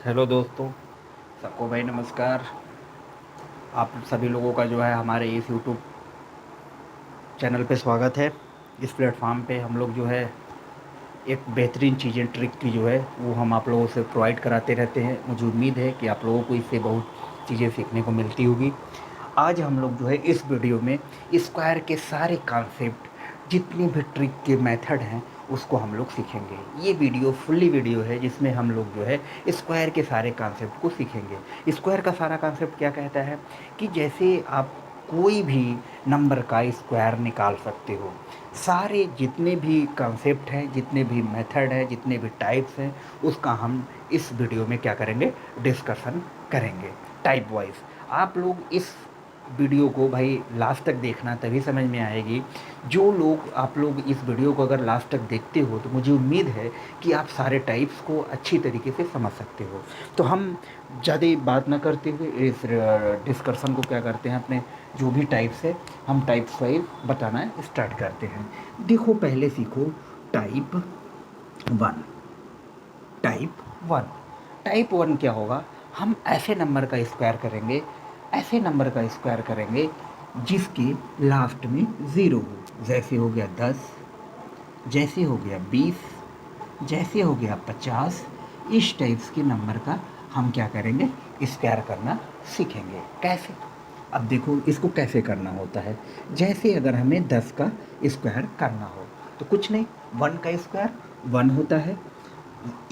Hello दोस्तों, सबको भाई नमस्कार। आप सभी लोगों का जो है हमारे इस यूट्यूब चैनल पे स्वागत है। इस प्लेटफॉर्म पे हम लोग जो है एक बेहतरीन चीज़ें ट्रिक की जो है वो हम आप लोगों से प्रोवाइड कराते रहते हैं। मुझे उम्मीद है कि आप लोगों को इससे बहुत चीज़ें सीखने को मिलती होगी। आज हम लोग जो है इस वीडियो में स्क्वायर के सारे कॉन्सेप्ट, जितनी भी ट्रिक के मेथड हैं, उसको हम लोग सीखेंगे। ये वीडियो फुल्ली वीडियो है जिसमें हम लोग जो है स्क्वायर के सारे कॉन्सेप्ट को सीखेंगे। स्क्वायर का सारा कॉन्सेप्ट क्या कहता है कि जैसे आप कोई भी नंबर का स्क्वायर निकाल सकते हो। सारे जितने भी कॉन्सेप्ट हैं, जितने भी मेथड हैं, जितने भी टाइप्स हैं, उसका हम इस वीडियो में क्या करेंगे, डिस्कशन करेंगे टाइप वाइज। आप लोग इस वीडियो को भाई लास्ट तक देखना, तभी समझ में आएगी। जो लोग आप लोग इस वीडियो को अगर लास्ट तक देखते हो तो मुझे उम्मीद है कि आप सारे टाइप्स को अच्छी तरीके से समझ सकते हो। तो हम ज़्यादा बात ना करते हुए इस डिस्कशन को क्या करते हैं, अपने जो भी टाइप्स है हम टाइप्स वाइज बताना स्टार्ट करते हैं। देखो, पहले सीखो type one. Type one type one क्या होगा? हम ऐसे नंबर का स्क्वायर करेंगे, ऐसे नंबर का स्क्वायर करेंगे जिसके लास्ट में ज़ीरो हो। जैसे हो गया 10, जैसे हो गया 20, जैसे हो गया 50। इस टाइप्स के नंबर का हम क्या करेंगे, स्क्वायर करना सीखेंगे। कैसे? अब देखो इसको कैसे करना होता है। जैसे अगर हमें 10 का स्क्वायर करना हो तो कुछ नहीं, 1 का स्क्वायर 1 होता है।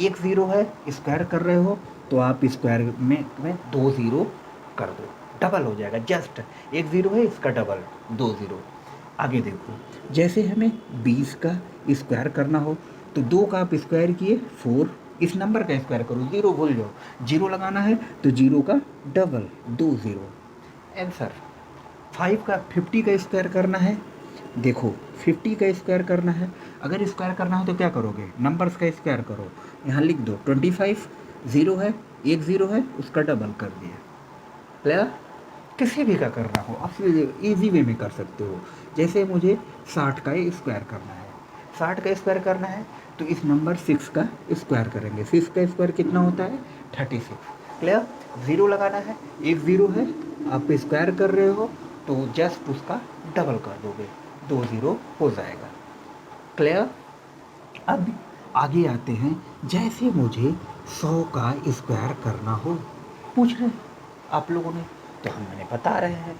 एक ज़ीरो है, स्क्वायर कर रहे हो तो आप स्क्वायर में दो ज़ीरो कर दो, डबल हो जाएगा। जस्ट एक ज़ीरो है, इसका डबल, दो ज़ीरो। आगे देखो, जैसे हमें 20 का स्क्वायर करना हो तो दो का आप स्क्वायर किए 4। इस नंबर का स्क्वायर करो, ज़ीरो भूल जाओ, जीरो लगाना है तो जीरो का डबल, दो ज़ीरो। आंसर। 5 का 50 का स्क्वायर करना है। देखो 50 का स्क्वायर करना है, अगर स्क्वायर करना हो तो क्या करोगे, नंबर्स का स्क्वायर करो। यहाँ लिख दो 25, ज़ीरो है, एक ज़ीरो है, उसका डबल कर दिया। क्लियर? किसी भी का करना हो आप इजी वे में कर सकते हो। जैसे मुझे 60 का स्क्वायर करना है, 60 का स्क्वायर करना है तो इस नंबर 6 का स्क्वायर करेंगे। 6 का स्क्वायर कितना होता है, 36। क्लियर? ज़ीरो लगाना है, एक ज़ीरो है, आप स्क्वायर कर रहे हो तो जस्ट उसका डबल कर दोगे, दो ज़ीरो हो जाएगा। क्लियर? अब आगे आते हैं। जैसे मुझे 100 का स्क्वायर करना हो, पूछ रहे हैं आप लोगों ने, तो हम मैंने बता रहे हैं।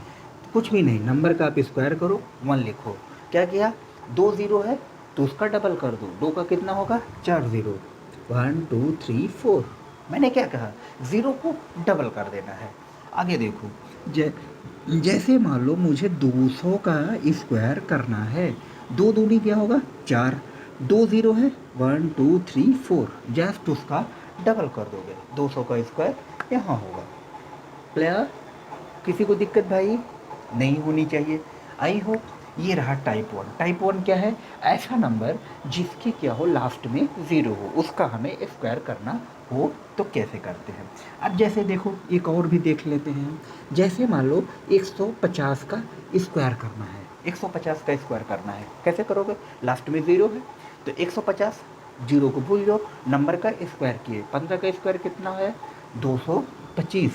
कुछ भी नहीं, नंबर का आप स्क्वायर करो, 1 लिखो। क्या किया, दो ज़ीरो है तो उसका डबल कर दो, दो का कितना होगा, चार ज़ीरो, 1 2 3 4। मैंने क्या कहा, ज़ीरो को डबल कर देना है। आगे देखो, जै जैसे मान लो मुझे 200 का स्क्वायर करना है, दो दूनी क्या होगा, चार, दो ज़ीरो है, 1 2 3 4, जस्ट उसका डबल कर दोगे, 200 का स्क्वायर यहाँ होगा। क्लियर? किसी को दिक्कत भाई नहीं होनी चाहिए। आई होप ये रहा टाइप वन। टाइप वन क्या है, ऐसा नंबर जिसके क्या हो, लास्ट में ज़ीरो हो, उसका हमें स्क्वायर करना हो तो कैसे करते हैं। अब जैसे देखो एक और भी देख लेते हैं। जैसे मान लो 150 का स्क्वायर करना है, 150 का स्क्वायर करना है, कैसे करोगे, लास्ट में ज़ीरो है तो 150, जीरो को भूल जाओ, नंबर का स्क्वायर किए, 15 का स्क्वायर कितना है, 225,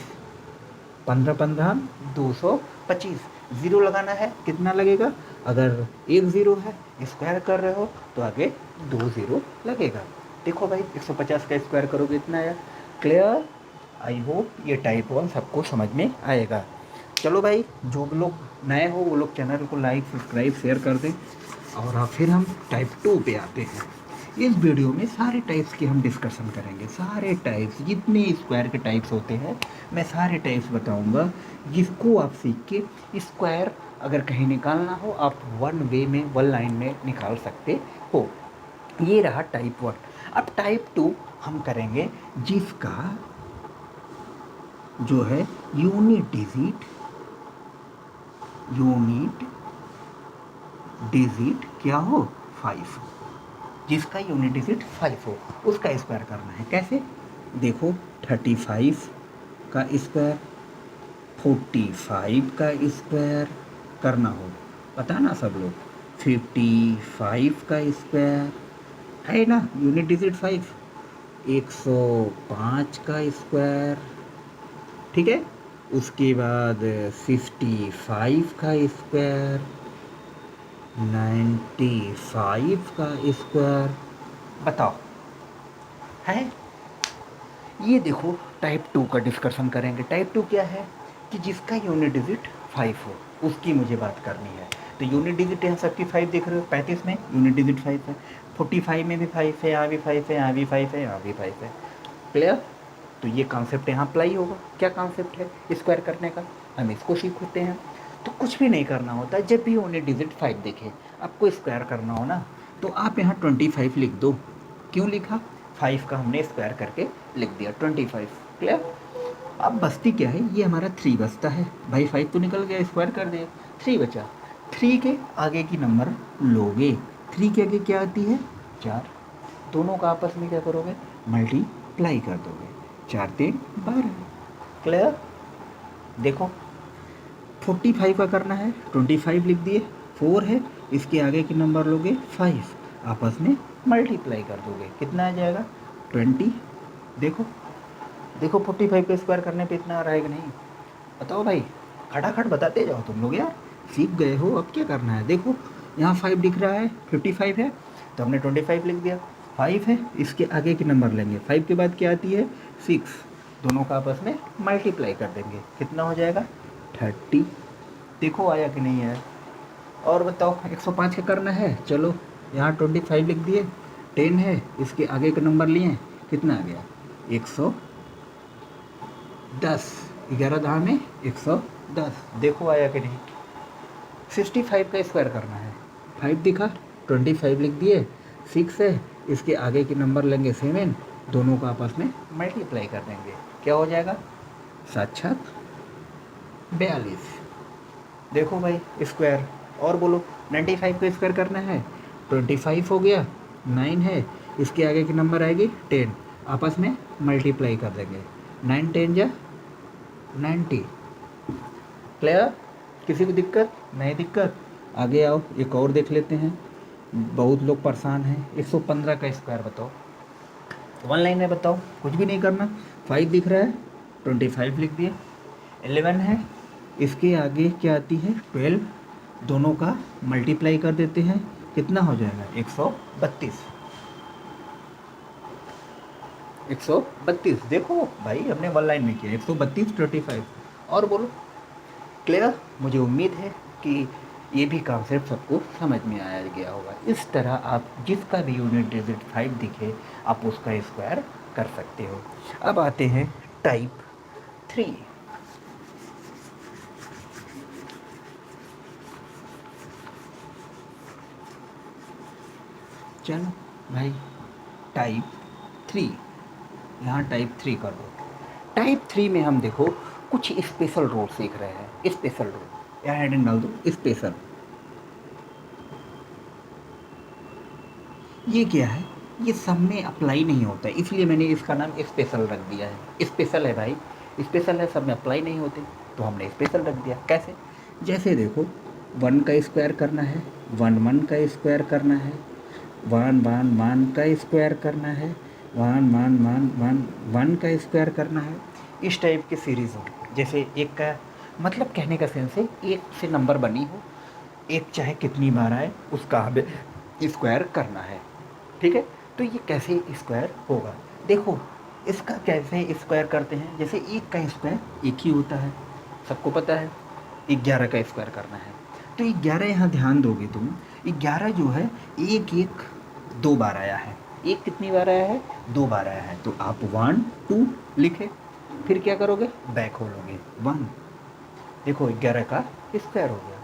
15 15 225। ज़ीरो लगाना है, कितना लगेगा, अगर एक ज़ीरो है, स्क्वायर कर रहे हो तो आगे दो ज़ीरो लगेगा। देखो भाई 150 का स्क्वायर करोगे इतना आया। क्लियर? आई होप ये टाइप वन सबको समझ में आएगा। चलो भाई, जो भी लोग नए हो वो लोग चैनल को लाइक सब्सक्राइब शेयर कर दें। और अब फिर हम टाइप टू पे आते हैं। इस वीडियो में सारे टाइप्स की हम डिस्कशन करेंगे, सारे टाइप्स, जितने स्क्वायर के टाइप्स होते हैं मैं सारे टाइप्स बताऊंगा, जिसको आप सीख के स्क्वायर अगर कहीं निकालना हो आप वन वे में, वन लाइन में निकाल सकते हो। ये रहा टाइप वन। अब टाइप टू हम करेंगे जिसका जो है यूनिट डिजिट, यूनिट डिजिट क्या हो, 5 हो। जिसका यूनिट डिजिट 5 हो उसका स्क्वायर करना है। कैसे? देखो 35 का स्क्वायर, 45 का स्क्वायर करना हो, पता ना सब लोग, 55 का स्क्वायर है ना, यूनिट डिजिट 5। 105 का स्क्वायर, ठीक है। उसके बाद 55 का स्क्वायर, 95 का स्क्वायर। बताओ है। ये देखो टाइप 2 का डिस्कशन करेंगे। टाइप 2 क्या है कि जिसका यूनिट डिजिट 5 हो, उसकी मुझे बात करनी है। तो यूनिट डिजिट यहाँ सबकी 5 देख रहे हो, 35 में यूनिट डिजिट 5 है, 45 में भी 5 है, यहाँ भी 5 है, यहाँ भी 5 है, यहाँ भी 5 है। क्लियर। तो ये कॉन्सेप्ट यहाँ अप्लाई होगा। क्या कॉन्सेप्ट है स्क्वायर करने का, हम इसको सीखते हैं। तो कुछ भी नहीं करना होता, जब भी यूनिट डिजिट 5 देखे आपको स्क्वायर करना हो ना, तो आप यहाँ 25 लिख दो। क्यों लिखा, 5 का हमने स्क्वायर करके लिख दिया 25। क्लियर। अब बचती क्या है, ये हमारा 3 बचता है भाई, 5 तो निकल गया, स्क्वायर कर दिया, 3 बचा। 3 के आगे की नंबर लोगे, 3 के आगे क्या आती है 4, दोनों का आपस में क्या करोगे मल्टीप्लाई कर दोगे, 4 3 12। क्लियर। देखो 45 का करना है, 25 लिख दिए, 4 है, इसके आगे के नंबर लोगे 5, आपस में मल्टीप्लाई कर दोगे, कितना आ जाएगा 20। देखो देखो 45 का स्क्वायर करने पे इतना आ रहा है कि नहीं, बताओ भाई। खटाखट बताते जाओ तुम लोग यार, सीख गए हो, अब क्या करना है। देखो यहाँ 5 दिख रहा है, 55 है, तो हमने 25 लिख दिया। 5 है, इसके आगे के नंबर लेंगे, 5 के बाद क्या आती है 6, दोनों का आपस में मल्टीप्लाई कर देंगे, कितना हो जाएगा 30। देखो आया कि नहीं आया। और बताओ 105 का करना है, चलो यहाँ 25 लिख दिए, 10 है, इसके आगे के नंबर लिए, कितना आ गया 110, 11 दहा में 110। देखो आया कि नहीं। 65 का स्क्वायर करना है, 5 दिखा, 25 लिख दिए, 6 है, इसके आगे के नंबर लेंगे 7, दोनों का आपस में मल्टीप्लाई कर देंगे, क्या हो जाएगा 7 7 42। देखो भाई स्क्वायर। और बोलो 95 का स्क्वायर करना है, 25 हो गया, 9 है, इसके आगे की नंबर आएगी 10, आपस में मल्टीप्लाई कर देंगे, 9 10 जा 90। क्लियर। किसी को दिक्कत नहीं, दिक्कत आगे आओ, एक और देख लेते हैं। बहुत लोग परेशान हैं। 115 का स्क्वायर बताओ, वन लाइन में बताओ, कुछ भी नहीं करना। 5 दिख रहा है, 25 लिख दिए, 11 है, इसके आगे क्या आती है 12, दोनों का मल्टीप्लाई कर देते हैं, कितना हो जाएगा 132। 132 देखो भाई हमने वन लाइन में किया, 132 25। और बोलो। क्लियर। मुझे उम्मीद है कि ये भी कॉन्सेप्ट सबको समझ में आया गया होगा। इस तरह आप जिसका भी यूनिट डिजिट 5 दिखे आप उसका स्क्वायर कर सकते हो। अब आते हैं टाइप 3। चलो भाई टाइप 3, यहाँ टाइप 3 कर दो। टाइप 3 में हम देखो कुछ स्पेशल रूल सीख रहे हैं। स्पेशल रूल यहाँ हेडिंग डाल दो स्पेशल। ये क्या है, ये सब में अप्लाई नहीं होता है, इसलिए मैंने इसका नाम स्पेशल रख दिया है। स्पेशल है भाई, स्पेशल है, सब में अप्लाई नहीं होते, तो हमने स्पेशल रख दिया। कैसे, जैसे देखो 1 का स्क्वायर करना है, 1 1 का स्क्वायर करना है, 1 1 1 का स्क्वायर करना है, 1 1 1 1 1 का स्क्वायर करना है। इस टाइप की सीरीज़ हो, जैसे एक का मतलब कहने का सेंस है एक से नंबर बनी हो, एक चाहे कितनी बार आए उसका हमें स्क्वायर करना है, ठीक है। तो ये कैसे स्क्वायर होगा, देखो इसका कैसे स्क्वायर करते हैं। जैसे एक का स्क्वायर एक ही होता है, सबको पता है, 11 का स्क्वायर करना है, तो 11 यहाँ ध्यान दोगे तुम, 11 जो है एक एक 2 बार आया है, एक कितनी बार आया है 2 बार आया है, तो आप 1 2 लिखे, फिर क्या करोगे बैक खोलोगे 1, देखो 11 का स्क्वायर हो गया।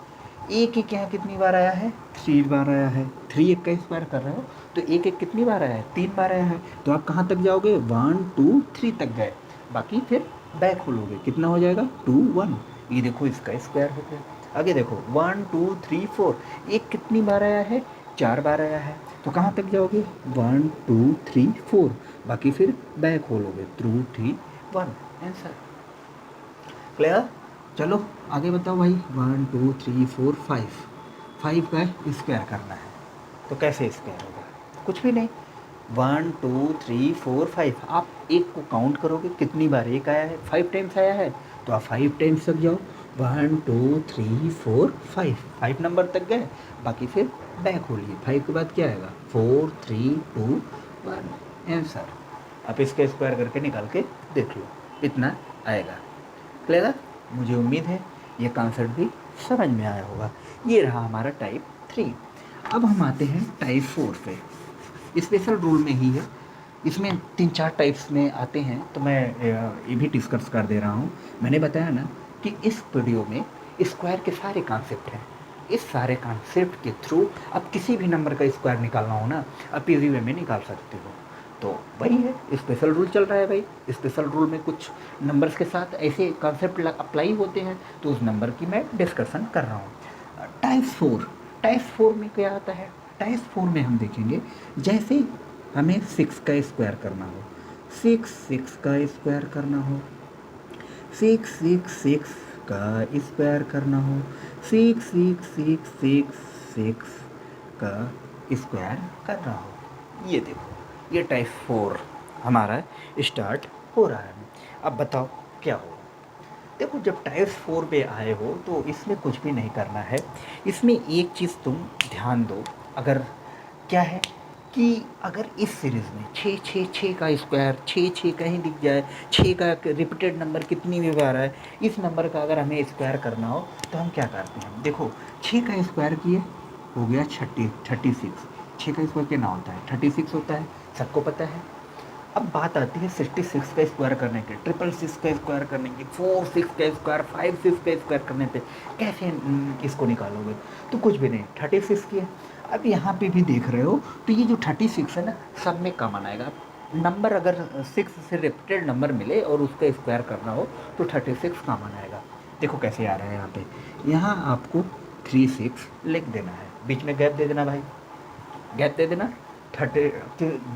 एक एक यहाँ कितनी बार आया है 3 बार आया है, 3 एक का स्क्वायर कर रहे हो तो एक एक कितनी बार आया है 3 बार आया है, तो आप कहाँ तक जाओगे 1 2 3 तक गए, बाकी फिर बैक खोलोगे, कितना हो जाएगा 2 1, ये देखो इसका स्क्वायर हो गया। आगे देखो 1 2 3 4, एक कितनी बार आया है 4 बार आया है, तो कहाँ तक जाओगे 1 2 3 4, बाकी फिर बैक खोलोगे 2 3 1, आंसर। क्लियर। चलो आगे बताओ भाई, 1 2 3 4 5, 5 का स्क्वायर करना है, तो कैसे स्क्वायर होगा, कुछ भी नहीं, 1 2 3 4 5। आप एक को काउंट करोगे कितनी बार एक आया है, 5 टाइम्स आया है, तो आप 5 टाइम्स तक जाओ। 1 2 3 4 5, 5 नंबर तक गए, बाकी फिर बैक होलिए। 5 के बाद क्या आएगा, 4 3 2 1, आंसर। आप इसका स्क्वायर करके निकाल के देख लो, इतना आएगा। क्लियर? मुझे उम्मीद है ये कॉन्सेप्ट भी समझ में आया होगा। ये रहा हमारा टाइप 3। अब हम आते हैं टाइप 4 पे। स्पेशल रूल में ही है, इसमें 3-4 टाइप्स में आते हैं, तो मैं ये भी डिस्कस कर दे रहा हूँ। मैंने बताया ना कि इस वीडियो में स्क्वायर के सारे कॉन्सेप्ट हैं। इस सारे कॉन्सेप्ट के थ्रू अब किसी भी नंबर का स्क्वायर निकालना हो ना, आप इजी वे में निकाल सकते हो। तो वही है, स्पेशल रूल चल रहा है भाई। स्पेशल रूल में कुछ नंबर्स के साथ ऐसे कॉन्सेप्ट अप्लाई होते हैं, तो उस नंबर की मैं डिस्कशन कर रहा हूँ। टाइप 4 में क्या आता है? टाइप 4 में हम देखेंगे, जैसे हमें 6 का स्क्वायर करना हो, 6 का स्क्वायर करना हो, 6 का स्क्वायर करना हो, 6 का स्क्वायर करना हो। ये देखो, ये टाइप 4 हमारा स्टार्ट हो रहा है। अब बताओ क्या हो। देखो, जब टाइप 4 पे आए हो तो इसमें कुछ भी नहीं करना है। इसमें एक चीज़ तुम ध्यान दो, अगर क्या है कि अगर इस सीरीज़ में 6 का स्क्वायर 6 कहीं दिख जाए, 6 का रिपीटेड नंबर कितनी भी बार है, इस नंबर का अगर हमें स्क्वायर करना हो तो हम क्या करते हैं। देखो, 6 का स्क्वायर किए, हो गया 36। 6 का स्क्वायर कितना होता है, 36 होता है, सबको पता है। अब बात आती है 66 का स्क्वायर करने के, 666 का स्क्वायर करने की, 46 का स्क्वायर, 56 का स्क्वायर करने पे कैसे इसको निकालोगे। तो कुछ भी नहीं, 36 की है। अब यहाँ पे भी देख रहे हो, तो ये जो 36 है ना, सब में कॉमन आएगा। नंबर अगर 6 से रिपीटेड नंबर मिले और उसका स्क्वायर करना हो तो 36 कॉमन आएगा। देखो कैसे आ रहा है यहाँ पे, यहाँ आपको 36 लिख देना है, बीच में गैप दे देना भाई, गैप दे देना।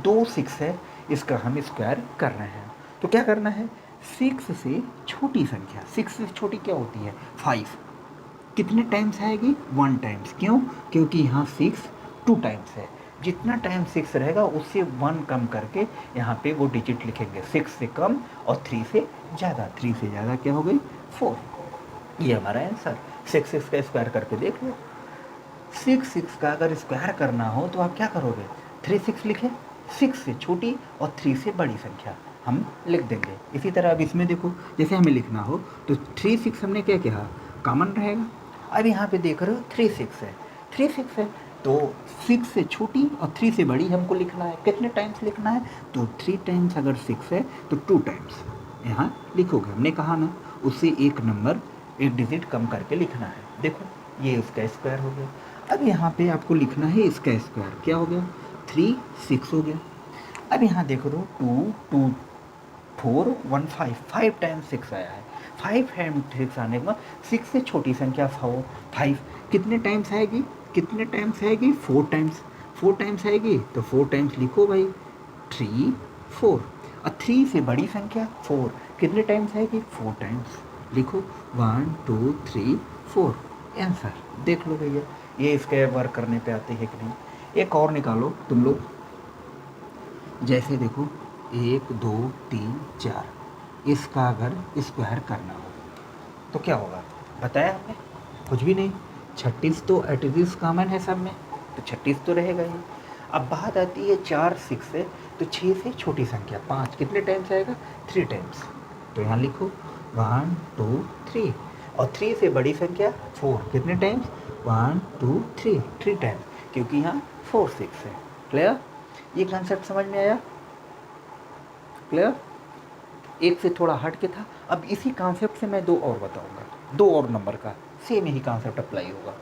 2 6 है, इसका हम स्क्वायर कर रहे हैं। तो क्या करना है, 6 से छोटी संख्या, 6 से छोटी क्या होती है, 5, कितने टाइम्स आएगी, 1 टाइम्स। क्यों? क्योंकि यहाँ 6 2 टाइम्स है। जितना टाइम 6 रहेगा उससे 1 कम करके यहाँ पे वो डिजिट लिखेंगे, 6 से कम और 3 से ज़्यादा। 3 से ज़्यादा क्या हो गई, 4। ये हमारा आंसर। 6 का स्क्वायर करके देख लो। 6 का अगर स्क्वायर करना हो तो आप क्या करोगे, 36 लिखे, 6 से छोटी और 3 से बड़ी संख्या हम लिख देंगे। इसी तरह अब इसमें देखो, जैसे हमें लिखना हो तो 36 हमने क्या किया, कॉमन रहेगा। अब यहाँ पे देख रहे हो 36 है, 36 है, तो 6 से छोटी और 3 से बड़ी हमको लिखना है। कितने टाइम्स लिखना है, तो 3 टाइम्स अगर 6 है तो 2 टाइम्स यहाँ लिखोगे। हमने कहा ना, उससे एक नंबर एक डिजिट कम करके लिखना है। देखो, ये उसका स्क्वायर हो गया। अब यहाँ पे आपको लिखना है इसका स्क्वायर, क्या हो गया, 3 6 हो गया। अब यहाँ देखो, 2 2 4 1 5, 5 टाइम्स 6 आया है। 5 टाइम्स 6 आने के बाद 6 से छोटी संख्या 5 कितने टाइम्स आएगी, कितने टाइम्स आएगी, 4 टाइम्स। 4 टाइम्स आएगी तो 4 टाइम्स लिखो भाई, 3 4। और 3 से बड़ी संख्या 4 कितने टाइम्स आएगी, 4 टाइम्स लिखो, 1 2 3 4, आंसर। देख लो भैया, ये इसके वर्क करने पे आते हैं कि नहीं। एक और निकालो तुम लोग, जैसे देखो 1 2 3 4, इसका अगर स्क्वायर करना हो तो क्या होगा, बताया आपने, कुछ भी नहीं। 36 तो एटलीस्ट कॉमन है सब में, तो 36 तो रहेगा ही। अब बात आती है 4 6 से, तो 6 से छोटी संख्या 5 कितने टाइम्स आएगा, 3 टाइम्स। तो यहाँ लिखो 1 2 3, और 3 से बड़ी संख्या 4 कितने टाइम्स, 1 2 3, 3 टाइम्स, क्योंकि यहाँ 4 6 है। क्लियर? ये कंसेप्ट समझ में आया? क्लियर? एक से थोड़ा हट के था। अब इसी कॉन्सेप्ट से मैं 2 और बताऊंगा, 2 और नंबर का सेम यही कॉन्सेप्ट अप्लाई होगा।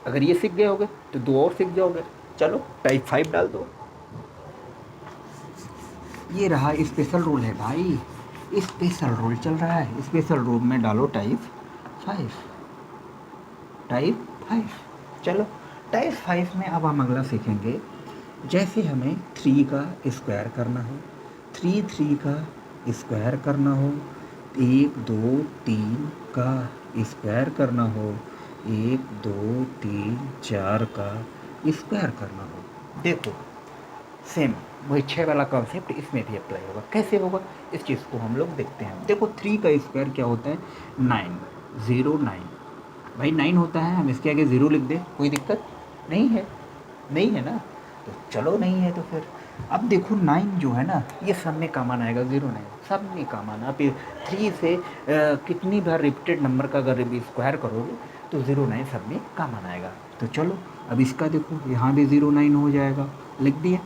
अगर ये सीख गए होगे तो 2 और सीख जाओगे। चलो टाइप 5 डाल दो। ये रहा स्पेशल रूल है भाई, स्पेशल रूल चल रहा है। स्पेशल रूल में डालो टाइप 5, टाइप 5। चलो टाइप 5 में अब हम अगला सीखेंगे, जैसे हमें 3 का स्क्वायर करना हो, 3 का स्क्वायर करना हो, 1 2 3 का स्क्वायर करना हो, 1 2 3 4 का स्क्वायर करना हो। देखो सेम वही 6 वाला कॉन्सेप्ट इसमें भी अप्लाई होगा। कैसे होगा इस चीज़ को हम लोग देखते हैं। देखो 3 का स्क्वायर क्या होता है, 9, 0 9। भाई 9 होता है, हम इसके आगे 0 लिख दें, कोई दिक्कत नहीं है, नहीं है ना। तो चलो नहीं है तो फिर अब देखो 9 जो है ना ये सब में कॉमन आएगा, 0 9 सब में कॉमन। आप 3 से कितनी बार रिपीटेड नंबर का अगर स्क्वायर करोगे तो 0 9 सब में कॉमन आएगा। तो चलो अब इसका देखो, यहाँ भी 0 9 हो जाएगा, लिख दिया।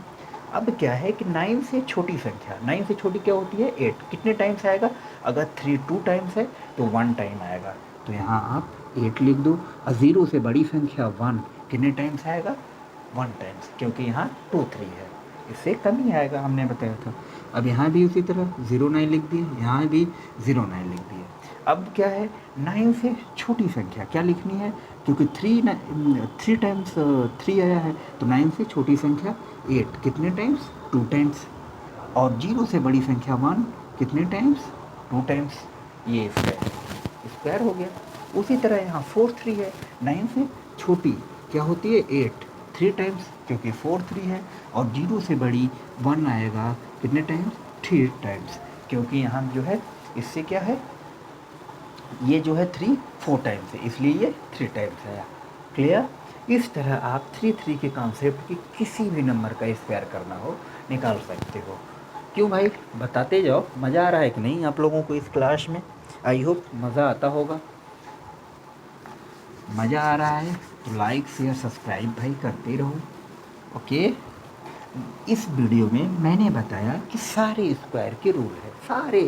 अब क्या है कि 9 से छोटी संख्या, 9 से छोटी क्या होती है, 8 कितने टाइम्स आएगा, अगर 3 2 टाइम्स है तो 1 टाइम आएगा, तो यहाँ आप 8 लिख दो। और 0 से बड़ी संख्या 1 कितने टाइम्स आएगा, 1 टाइम्स, क्योंकि यहाँ 2 3 है, इससे कम ही आएगा, हमने बताया था। अब यहाँ भी उसी तरह 0 9 लिख दिए, यहाँ भी 0 9 लिख दिए। अब क्या है, 9 से छोटी संख्या क्या लिखनी है, क्योंकि 3 टाइम्स 3 आया है, तो 9 से छोटी संख्या 8 कितने टाइम्स, 2 टाइम्स। और 0 से बड़ी संख्या 1 कितने टाइम्स, 2 टाइम्स। ये स्क्वायर हो गया। उसी तरह यहाँ 4 3 है, 9 से छोटी क्या होती है, 8 3 टाइम्स, क्योंकि 4 3 है। और 0 से बड़ी 1 आएगा कितने टाइम्स, 3 टाइम्स, क्योंकि यहाँ जो है इससे क्या है, ये जो है 3 4 टाइम्स है, इसलिए ये 3 टाइम्स आया। क्लियर। इस तरह आप 3 3 के कॉन्सेप्ट की किसी भी नंबर का स्क्वायर करना हो निकाल सकते हो। क्यों भाई, बताते जाओ, मज़ा आ रहा है कि नहीं आप लोगों को इस क्लास में। आई होप मज़ा आता होगा। मज़ा आ रहा है तो लाइक शेयर सब्सक्राइब भाई करते रहो। ओके। इस वीडियो में मैंने बताया कि सारे स्क्वायर के रूल है, सारे,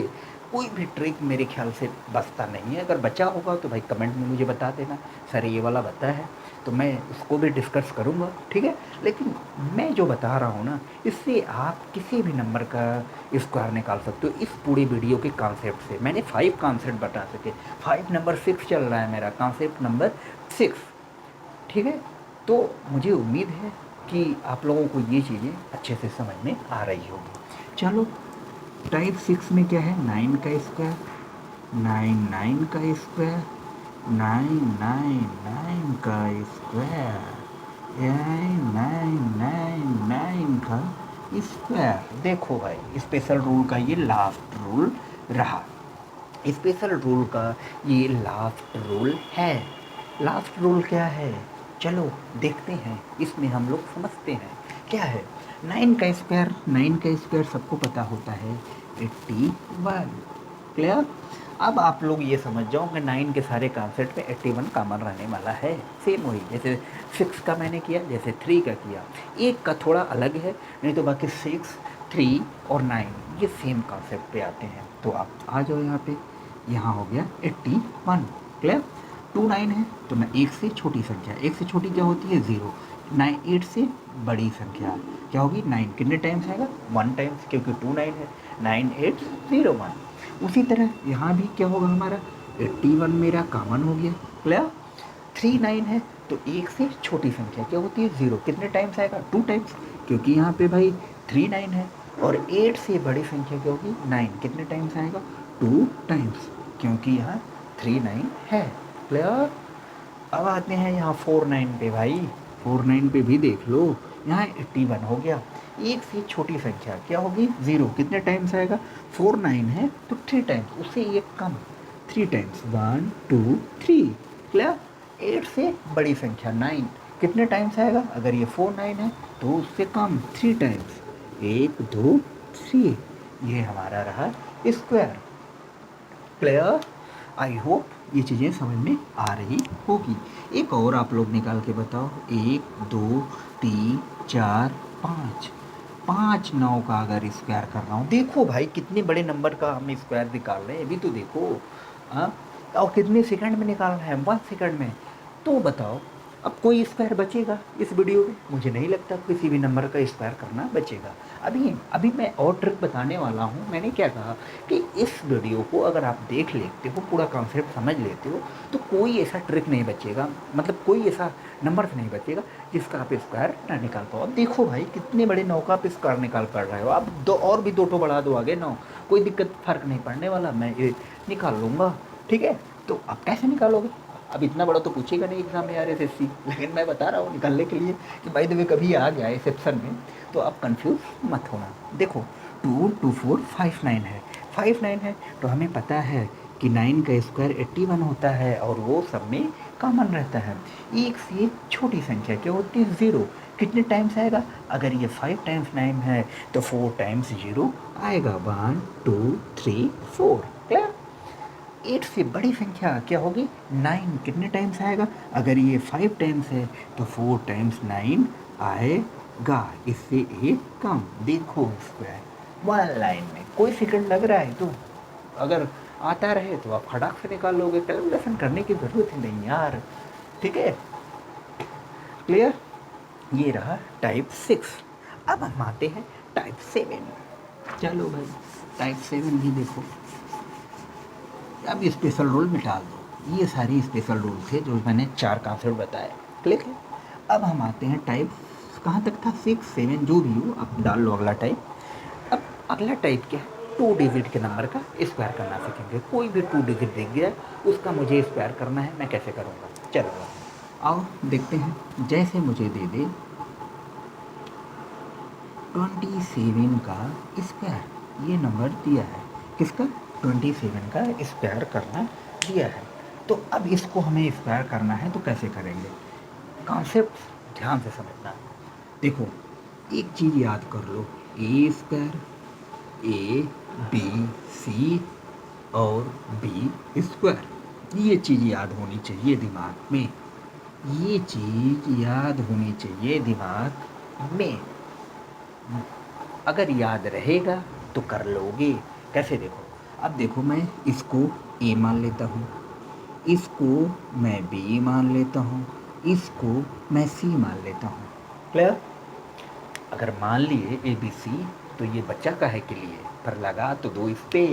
कोई भी ट्रिक मेरे ख्याल से बचता नहीं है। अगर बचा होगा तो भाई कमेंट में मुझे बता देना, सर ये वाला बता है, तो मैं उसको भी डिस्कस करूँगा, ठीक है। लेकिन मैं जो बता रहा हूँ ना, इससे आप किसी भी नंबर का स्क्वायर निकाल सकते हो। इस पूरी वीडियो के कॉन्सेप्ट से मैंने 5 कॉन्सेप्ट बता सके, 5 नंबर 6 चल रहा है मेरा, कॉन्सेप्ट नंबर 6, ठीक है। तो मुझे उम्मीद है कि आप लोगों को ये चीज़ें अच्छे से समझ में आ रही होगी। चलो टाइप 6 में क्या है, 9 का स्क्वायर, 9 9 का स्क्वायर, 9 9 9 का स्क्वायर, 9 9 9 का स्क्वायर। देखो भाई स्पेशल रूल का ये लास्ट रूल रहा, स्पेशल रूल का ये लास्ट रूल है। लास्ट रूल क्या है, चलो देखते हैं, इसमें हम लोग समझते हैं क्या है। 9 का स्क्वायर सबको पता होता है 81। क्लियर। अब आप लोग ये समझ जाओ कि 9 के सारे कॉन्सेप्ट में 81 कॉमन रहने वाला है। सेम वही जैसे 6 का मैंने किया, जैसे 3 का किया, एक का थोड़ा अलग है, नहीं तो बाकी 6 3 और 9 ये सेम कॉन्सेप्ट पे आते हैं। तो आप आ जाओ यहाँ पे, यहाँ हो गया 81। क्लियर। 2 9 है तो ना, एक से छोटी संख्या, एक से छोटी क्या होती है, 0। 9 8 से बड़ी संख्या क्या होगी, 9 कितने टाइम्स आएगा, 1 टाइम्स, क्योंकि 2 9 है, 9 8 0 1। उसी तरह यहाँ भी क्या होगा हमारा, 81 मेरा कॉमन हो गया। क्लियर। 3 9 है तो एक से छोटी संख्या क्या होती है, 0 कितने टाइम्स आएगा, 2 टाइम्स, क्योंकि यहाँ पे भाई 3 9 है। और 8 से बड़ी संख्या क्या होगी, 9 कितने टाइम्स आएगा, 2 टाइम्स, क्योंकि यहाँ 3 9 है। क्लियर। अब आते हैं यहाँ 4 9 पे भाई, 4 9 पे भी देख लो, यहाँ 81 हो गया। एक से छोटी संख्या क्या होगी, 0 कितने टाइम्स आएगा, 4 9 है तो 3 टाइम्स, उससे एक कम, 3 टाइम्स, 1 2 3। क्लियर। 8 से बड़ी संख्या 9 कितने टाइम्स आएगा, अगर ये 4 9 है तो उससे कम, 3 टाइम्स, 1 2 3। ये हमारा रहा स्क्वायर। क्लियर। आई होप ये चीज़ें समझ में आ रही होगी। एक और आप लोग निकाल के बताओ, 1 2 3 4 5, 5 9 का अगर स्क्वायर कर रहा हूँ, देखो भाई कितने बड़े नंबर का हम स्क्वायर निकाल रहे हैं, अभी तो देखो। हाँ। और कितने सेकंड में निकालना है, 1 सेकंड में। तो बताओ अब कोई स्क्वायर बचेगा इस वीडियो में, मुझे नहीं लगता किसी भी नंबर का स्क्वायर करना बचेगा। अभी अभी मैं और ट्रिक बताने वाला हूँ। मैंने क्या कहा कि इस वीडियो को अगर आप देख लेते हो, पूरा कॉन्सेप्ट समझ लेते हो, तो कोई ऐसा ट्रिक नहीं बचेगा, मतलब कोई ऐसा नंबर नहीं बचेगा जिसका आप स्क्वायर ना निकाल पाओ। अब देखो भाई कितने बड़े 9 का आप स्क्वायर निकाल पा रहे हो, अब दो और भी 2 बढ़ा दो आगे 9, कोई दिक्कत फ़र्क नहीं पड़ने वाला, मैं ये निकाल लूँगा, ठीक है। तो आप कैसे निकालोगे, अब इतना बड़ा तो पूछेगा नहीं एग्ज़ाम में यार एसएससी, लेकिन मैं बता रहा हूँ निकालने के लिए कि बाय द वे कभी आ गया है सेक्शन में तो आप कंफ्यूज मत होना। देखो 2 2 4 5 9 है, 5 9 है तो हमें पता है कि 9 का स्क्वायर 81 होता है और वो सब में कॉमन रहता है। एक से एक छोटी संख्या क्या होती है, ज़ीरो। कितने टाइम्स आएगा, अगर ये 5 टाइम्स 9 है तो 4 टाइम्स ज़ीरो आएगा, 1 2 3 4। क्लियर। 8 से बड़ी संख्या क्या होगी, 9 कितने टाइम्स आएगा, अगर ये 5 टाइम्स है तो 4 टाइम्स 9 आएगा, इससे एक कम। देखो स्क्वायर वन लाइन में, कोई सेकंड लग रहा है तो अगर आता रहे तो आप फटाक से निकाल लोगे, कैलकुलेशन करने की ज़रूरत ही नहीं यार। ठीक है, क्लियर। ये रहा टाइप 6। अब हम आते हैं टाइप 7। चलो भाई टाइप 7 भी देखो। अब स्पेशल रूल मिटा दो, ये सारी स्पेशल रूल थे जो मैंने 4 कॉन्सेप्ट बताए। क्लिक है। अब हम आते हैं टाइप, कहाँ तक था, 6 7 जो भी हो आप डाल लो अगला टाइप। अब अगला टाइप क्या है, 2 डिजिट के नंबर का स्क्वायर करना सीखेंगे। कोई भी 2 डिजिट दिख गया उसका मुझे स्क्वायर करना है, मैं कैसे करूँगा, चलो आओ देखते हैं। जैसे मुझे दे दे 27 का स्क्वायर, ये नंबर दिया है, किसका, 27 का स्क्वायर करना दिया है। तो अब इसको हमें स्क्वायर करना है तो कैसे करेंगे, कॉन्सेप्ट ध्यान से समझना। देखो एक चीज़ याद कर लो, ए स्क्वायर, ए बी सी और बी स्क्वायर, ये चीज़ याद होनी चाहिए दिमाग में, ये चीज़ याद होनी चाहिए दिमाग में। अगर याद रहेगा तो कर लोगे। कैसे, देखो अब देखो मैं इसको ए मान लेता हूँ, इसको मैं बी मान लेता हूँ, इसको मैं सी मान लेता हूँ। क्लियर। अगर मान लिए ए बी सी तो ये बच्चा काहे के लिए, पर लगा तो दो इस पे।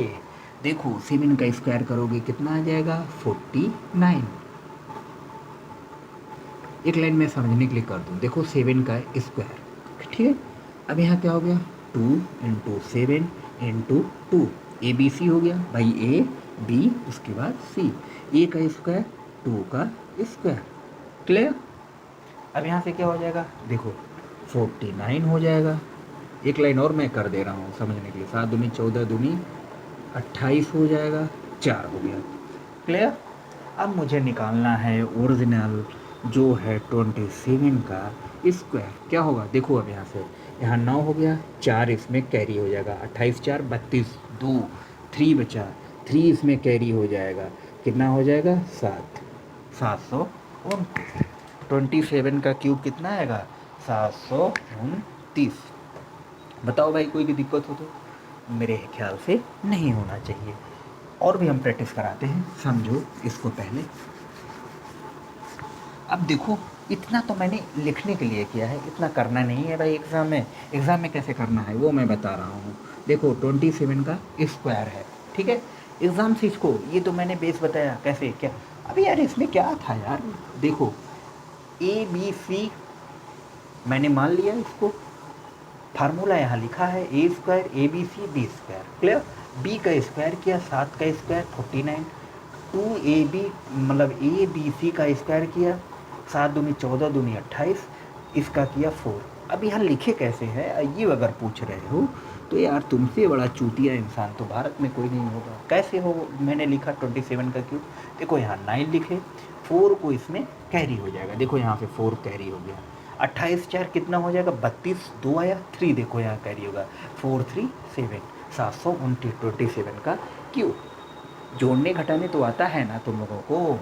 देखो 7 का स्क्वायर करोगे कितना आ जाएगा, 49। एक लाइन में समझने के लिए कर दूँ, देखो 7 का स्क्वायर, ठीक है। अब यहाँ क्या हो गया, 2 into 7 into 2, A B C हो गया भाई, ए बी उसके बाद सी, ए का स्क्वायर 2 का स्क्वायर। क्लियर। अब यहाँ से क्या हो जाएगा, देखो 49 हो जाएगा। एक लाइन और मैं कर दे रहा हूँ समझने के लिए, 7 दूनी 14 दूनी 28 हो जाएगा, 4 हो गया। क्लियर। अब मुझे निकालना है ओरिजिनल जो है 27 का स्क्वायर, क्या होगा, देखो अब यहाँ से, यहाँ 9 हो गया, 4 इसमें कैरी हो जाएगा, 28 4 32, 2 3 बचा, 3 इसमें कैरी हो जाएगा, कितना हो जाएगा 7, 729। 27 का क्यूब कितना आएगा, 729। बताओ भाई कोई भी दिक्कत हो तो, मेरे ख्याल से नहीं होना चाहिए। और भी हम प्रैक्टिस कराते हैं, समझो इसको पहले। अब देखो इतना तो मैंने लिखने के लिए किया है, इतना करना नहीं है भाई एग्ज़ाम में। एग्ज़ाम में कैसे करना है वो मैं बता रहा हूँ। देखो 27 का स्क्वायर है, ठीक है, एग्ज़ाम से इसको, ये तो मैंने बेस बताया कैसे क्या। अभी यार इसमें क्या था यार, देखो ए बी सी मैंने मान लिया, इसको फार्मूला यहाँ लिखा है, A square A B C B square. Clear. B का स्क्वायर किया, 7 का स्क्वायर 49, 2 ए बी मतलब ए बी सी का स्क्वायर किया, 7 दूनी 14 दूनी 28, इसका किया 4। अब यहाँ लिखे कैसे है ये अगर पूछ रहे हो तो यार तुमसे बड़ा चूतिया इंसान तो भारत में कोई नहीं होगा। कैसे हो, मैंने लिखा 27 का क्यूब, देखो यहाँ 9 लिखे, 4 को इसमें कैरी हो जाएगा, देखो यहाँ पे 4 कैरी हो गया, 28 4 कितना हो जाएगा 32, 2 आया 3, देखो यहाँ कैरी होगा 4 3 7, 729 27 का क्यूब। जोड़ने घटाने तो आता है ना तुम लोगों को।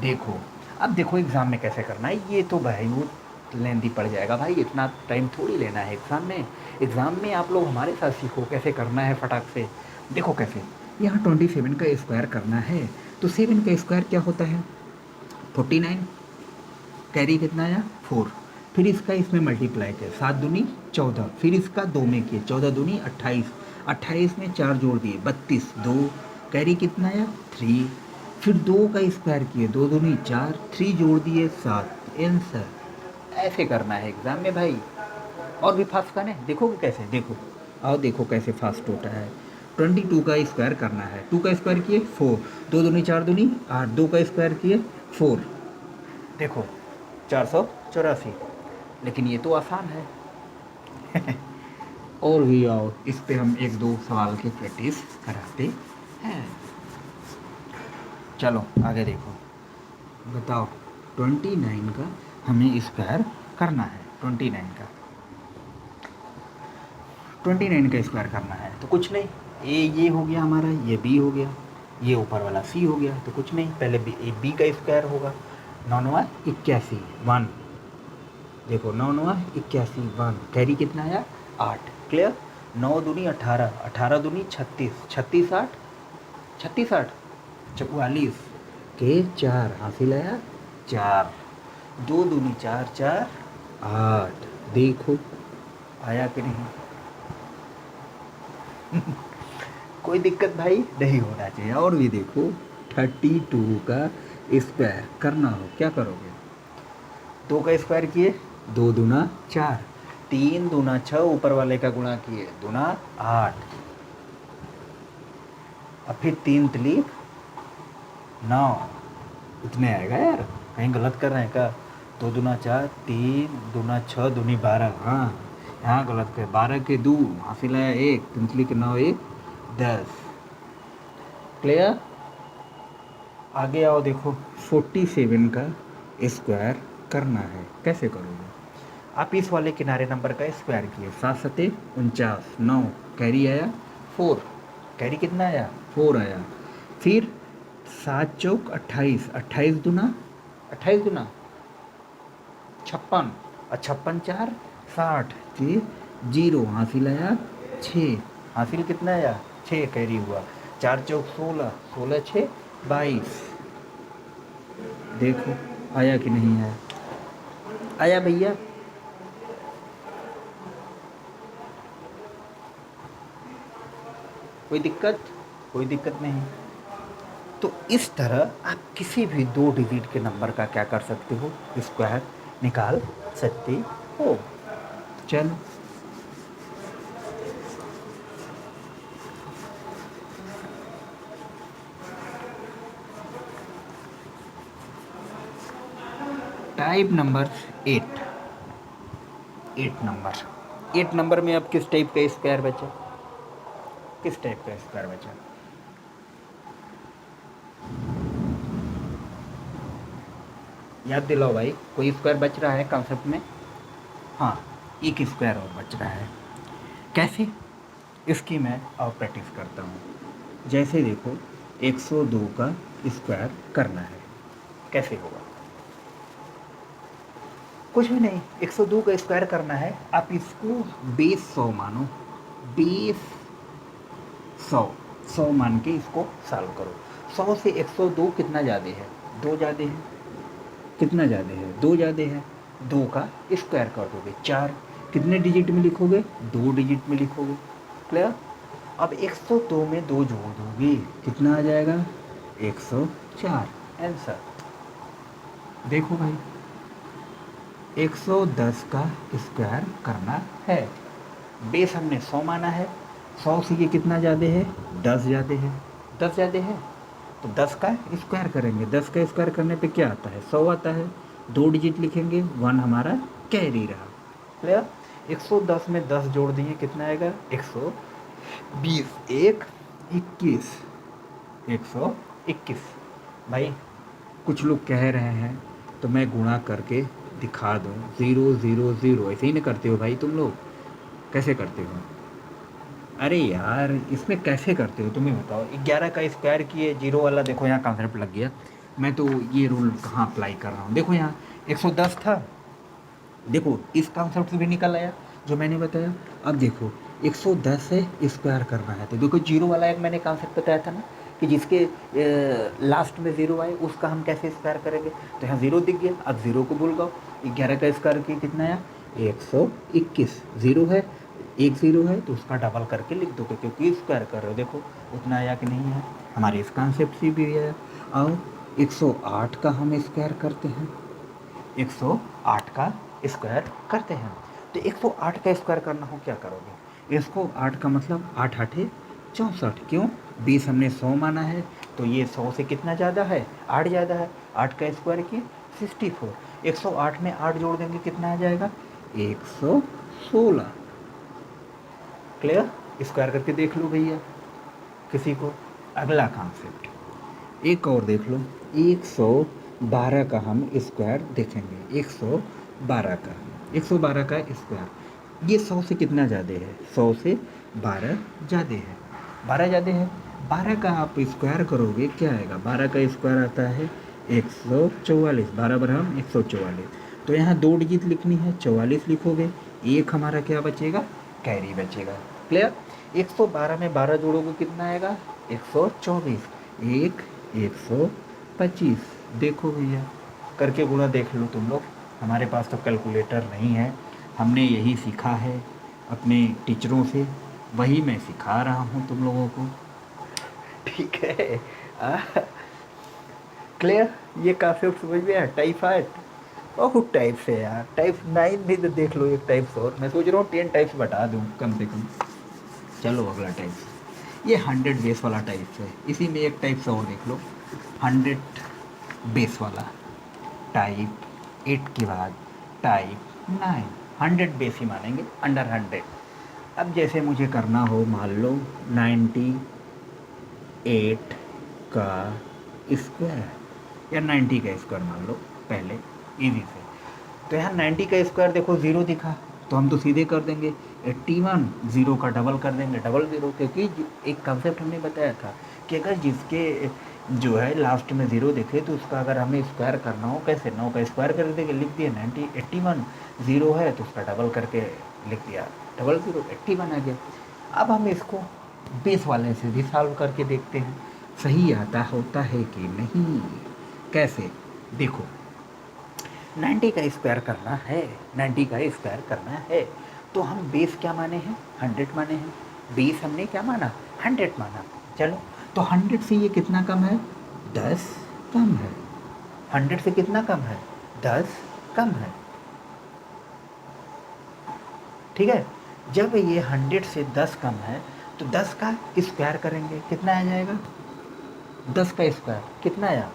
देखो अब देखो एग्ज़ाम में कैसे करना है, ये तो भाई वो लेंदी पड़ जाएगा भाई, इतना टाइम थोड़ी लेना है एग्ज़ाम में। एग्ज़ाम में आप लोग हमारे साथ सीखो कैसे करना है फटाक से। देखो कैसे, यहाँ 27 का स्क्वायर करना है तो 7 का स्क्वायर क्या होता है 49, कैरी कितना आया 4, फिर इसका इसमें मल्टीप्लाई किया, 7 दूनी 14, फिर इसका 2 में किए, 14 दूनी 28, 28 में 4 जोड़ दिए 32, 2 कैरी कितना आया 3, फिर 2 का स्क्वायर किए, 2 दूनी 4, 3 जोड़ दिए 7, आंसर। ऐसे करना है एग्ज़ाम में भाई। और भी फास्ट करने देखोगे कैसे, देखो आओ देखो कैसे फास्ट होता है। 22 का स्क्वायर करना है। 2 का स्क्वायर किए 4, 2 दूनी 4 दूनी 8, 2 का स्क्वायर किए 4, देखो 484। लेकिन ये तो आसान है। और भी आओ, इस पे हम एक दो सवाल की प्रैक्टिस कराते हैं। चलो आगे देखो, बताओ 29 का हमें स्क्वायर करना है। 29 का स्क्वायर करना है तो कुछ नहीं, ये हो गया हमारा, ये बी हो गया, ये ऊपर वाला सी हो गया, तो कुछ नहीं, पहले बी का स्क्वायर होगा। 9 9 81 1, देखो 9 9 81 1, कैरी कितना आया 8, क्लियर। 9 दूनी 18, 18 दूनी 36, 36 8, 36 8 44 के 4 हासिल आया 4, 2 दूनी 4 4 8, देखो आया कि नहीं। कोई दिक्कत भाई नहीं होना चाहिए। और भी देखो 32 का स्क्वायर करना हो, क्या करोगे, 2 का स्क्वायर किए 2 दूना 4, 3 दूना 6, ऊपर वाले का गुणा किए दूना 8, अब फिर 3 3 9, इतने आएगा यार, कहीं गलत कर रहे हैं क्या। 2 दूना 4, 3 दूना 6 दूनी 12, हाँ यहाँ गलत कर, 12 के 2 हासिल आया 1, 3 के 9 1 10, क्लियर। आगे आओ, देखो 47 का स्क्वायर करना है, कैसे करोगे। आप इस वाले किनारे नंबर का स्क्वायर किए, 7 7 49, 9 कैरी आया 4, कैरी कितना आया 4 आया, फिर 7 चौक 28, 28 दूना 56 और 56 4 60 के 0 हासिल आया 6, हासिल कितना आया 6, कैरी हुआ 4 चौक 16, 16 6 22, देखो आया कि नहीं आया, आया भैया। कोई दिक्कत, कोई दिक्कत नहीं। तो इस तरह आप किसी भी 2 डिजिट के नंबर का क्या कर सकते हो, स्क्वायर निकाल सकते हो। चल टाइप नंबर 8, 8 नंबर में अब किस टाइप का स्क्वायर बचा, किस टाइप का स्क्वायर बचा, याद दिलाओ भाई, कोई स्क्वायर बच रहा है कॉन्सेप्ट में। हाँ, एक स्क्वायर और बच रहा है, कैसे, इसकी मैं और प्रैक्टिस करता हूँ। जैसे देखो 102 का स्क्वायर करना है, कैसे होगा, कुछ भी नहीं, 102 का स्क्वायर करना है, आप इसको बेस 100 मानो, बेस 100 मान के इसको सॉल्व करो। 100 से 102 कितना ज़्यादा है, 2 ज़्यादा है, कितना ज़्यादा है 2 ज़्यादा है, 2 का स्क्वायर कर दोगे 4, कितने डिजिट में लिखोगे 2 डिजिट में लिखोगे, क्लियर। अब 102 में 2 जोड़ दोगे, कितना आ जाएगा 104, आंसर। देखो भाई 110 का स्क्वायर करना है, बेस हमने 100 माना है, 100 से ये कितना ज़्यादा है 10 ज़्यादा है, 10 ज़्यादा है, तो 10 का स्क्वायर करेंगे, 10 का स्क्वायर करने पे क्या आता है 100 आता है, 2 डिजिट लिखेंगे, 1 हमारा कैरी रहा, क्लियर। 110 में 10 जोड़ दिए, कितना आएगा 120, 1 21, 121। भाई कुछ लोग कह रहे हैं तो मैं गुणा करके दिखा दूँ, 0 0 0, ऐसे ही नहीं करते हो भाई तुम लोग, कैसे करते हो, अरे यार इसमें कैसे करते हो तुम्हें बताओ। 11 का स्क्वायर किए, 0 वाला, देखो यहाँ कॉन्सेप्ट लग गया, मैं तो ये रूल कहाँ अप्लाई कर रहा हूँ, देखो यहाँ 110 था, देखो इस कॉन्सेप्ट से भी निकल आया जो मैंने बताया। अब देखो 110 से स्क्वायर करना है, तो देखो 0 वाला एक मैंने कॉन्सेप्ट बताया था ना, कि जिसके लास्ट में 0 आए उसका हम कैसे स्क्वायर करेंगे, तो यहाँ 0 दिख गया, अब 0 को भूल गओ, 11 का स्क्वायर किया कितना आया 121, 0 है, 1 0 है तो उसका डबल करके लिख दोगे, क्योंकि स्क्वायर कर रहे हो, देखो उतना आया कि नहीं है, हमारे इस कॉन्सेप्ट से भी आया। और 108 का हम स्क्वायर करते हैं, 108 का स्क्वायर करते हैं, तो 108 का स्क्वायर करना हो क्या करोगे, इसको 8 का मतलब 8 8 64। क्यों? 20 हमने 100 माना है, तो ये 100 से कितना ज़्यादा है? 8 ज़्यादा है। 8 का स्क्वायर किए 64। 108 में 8 जोड़ देंगे कितना आ जाएगा? 116। क्लियर? स्क्वायर करके देख लो भैया किसी को। अगला कॉन्सेप्ट एक और देख लो। 112 का हम स्क्वायर देखेंगे। 112 का 112 का स्क्वायर, ये 100 से कितना ज़्यादा है? 100 से 12 ज़्यादा है। 12 ज़्यादा है। 12 का आप स्क्वायर करोगे क्या आएगा? 12 का स्क्वायर आता है 144। 12 बराबर 144। तो यहाँ 2 डिजिट लिखनी है, 44 लिखोगे। एक हमारा क्या बचेगा? कैरी बचेगा। क्लियर? 112 में 12 जोड़ोगे कितना आएगा? 124। एक 125। देखो भैया करके गुणा देख लो तुम लोग। हमारे पास तो कैलकुलेटर नहीं है, हमने यही सीखा है अपने टीचरों से, वही मैं सिखा रहा हूँ तुम लोगों को। ठीक है? क्लियर? ये कॉन्सेप्ट समझ में आया? टाइफाइड बहुत टाइप्स है यार। टाइप 9 भी तो देख लो, एक टाइप्स और। मैं सोच रहा हूँ 10 टाइप्स बता दूँ कम से कम। चलो अगला टाइप्स, ये 100 बेस वाला टाइप्स है। इसी में एक टाइप्स और देख लो, 100 बेस वाला टाइप 8 के बाद टाइप 9। 100 बेस ही मानेंगे, अंडर 100। अब जैसे मुझे करना हो, मान लो 98 का स्क्वायर या 90 का स्क्वायर मान लो पहले, इजी से। तो यहाँ 90 का स्क्वायर देखो 0 दिखा, तो हम तो सीधे कर देंगे 81। 0 का डबल कर देंगे, डबल 0, क्योंकि एक कॉन्सेप्ट हमने बताया था कि अगर जिसके जो है लास्ट में 0 दिखे तो उसका अगर हमें स्क्वायर करना हो, कैसे? 9 का स्क्वायर कर देंगे, लिख दिया 90 81। 0 है तो उसका डबल करके लिख दिया, डबल 0 81 आ गया। अब हम इसको बेस वाले से भी सॉल्व करके देखते हैं सही आता होता है कि नहीं। कैसे? देखो 90 का स्क्वायर करना है, 90 का स्क्वायर करना है तो हम बेस क्या माने हैं? 100 माने हैं। बेस हमने क्या माना? 100 माना। चलो तो 100 से ये कितना कम है? 10 कम है। 100 से कितना कम है? 10 कम है। ठीक है? जब ये 100 से 10 कम है तो 10 का स्क्वायर करेंगे, कितना आ जाएगा? 10 का स्क्वायर कितना आया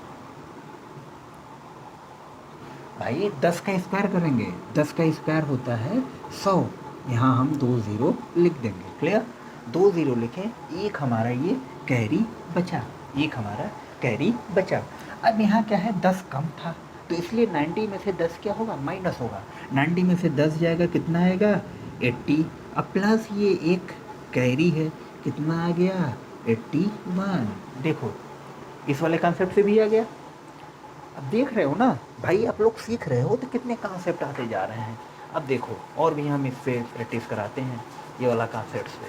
भाई? 10 का स्क्वायर करेंगे, 10 का स्क्वायर होता है 100। यहाँ हम 2 ज़ीरो लिख देंगे। क्लियर? 2 ज़ीरो लिखें, एक हमारा ये कैरी बचा, एक हमारा कैरी बचा। अब यहाँ क्या है? 10 कम था तो इसलिए 90 में से 10 क्या होगा? माइनस होगा। 90 में से 10 जाएगा, कितना आएगा? 80। अब प्लस ये एक कैरी है, कितना आ गया? 81। देखो इस वाले कॉन्सेप्ट से भी आ गया। अब देख रहे हो ना भाई, आप लोग सीख रहे हो तो कितने कॉन्सेप्ट आते जा रहे हैं। अब देखो और भी हम इस पे प्रैक्टिस कराते हैं, ये वाला कॉन्सेप्ट पे।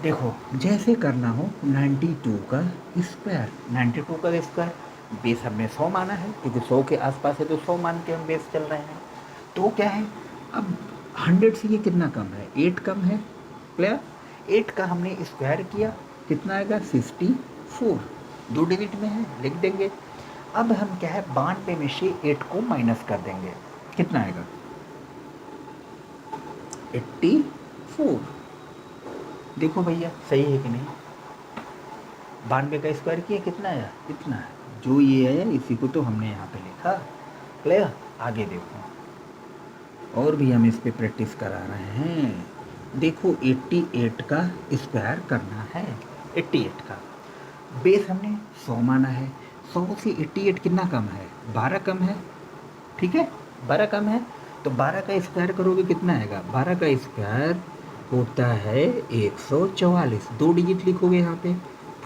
देखो जैसे करना हो 92 का स्क्वायर, 92 का स्क्वायर, बेस हमने 100 माना है क्योंकि 100 के आसपास है तो 100 मान के हम बेस चल रहे हैं। तो क्या है? अब 100 से ये कितना कम है? 8 कम है। क्लियर? 8 का हमने स्क्वायर किया, कितना आएगा? 64। 2 डिजिट में है, लिख देंगे। अब हम क्या है? 92 में से 8 को माइनस कर देंगे, कितना आएगा? 84। देखो भैया सही है कि नहीं? 92 का स्क्वायर किया, कितना आया? इतना है। जो ये है इसी को तो हमने यहाँ पे लिखा। क्लियर? आगे देखो और भी हम इस पे प्रैक्टिस करा रहे हैं। देखो 88 का स्क्वायर करना है। 88 का बेस हमने 100 माना है। 100 से 88 कितना कम है? 12 कम है। ठीक है? 12 कम है तो 12 का स्क्वायर करोगे, कितना आएगा? 12 का स्क्वायर होता है 144। 2 डिजिट लिखोगे यहाँ पे,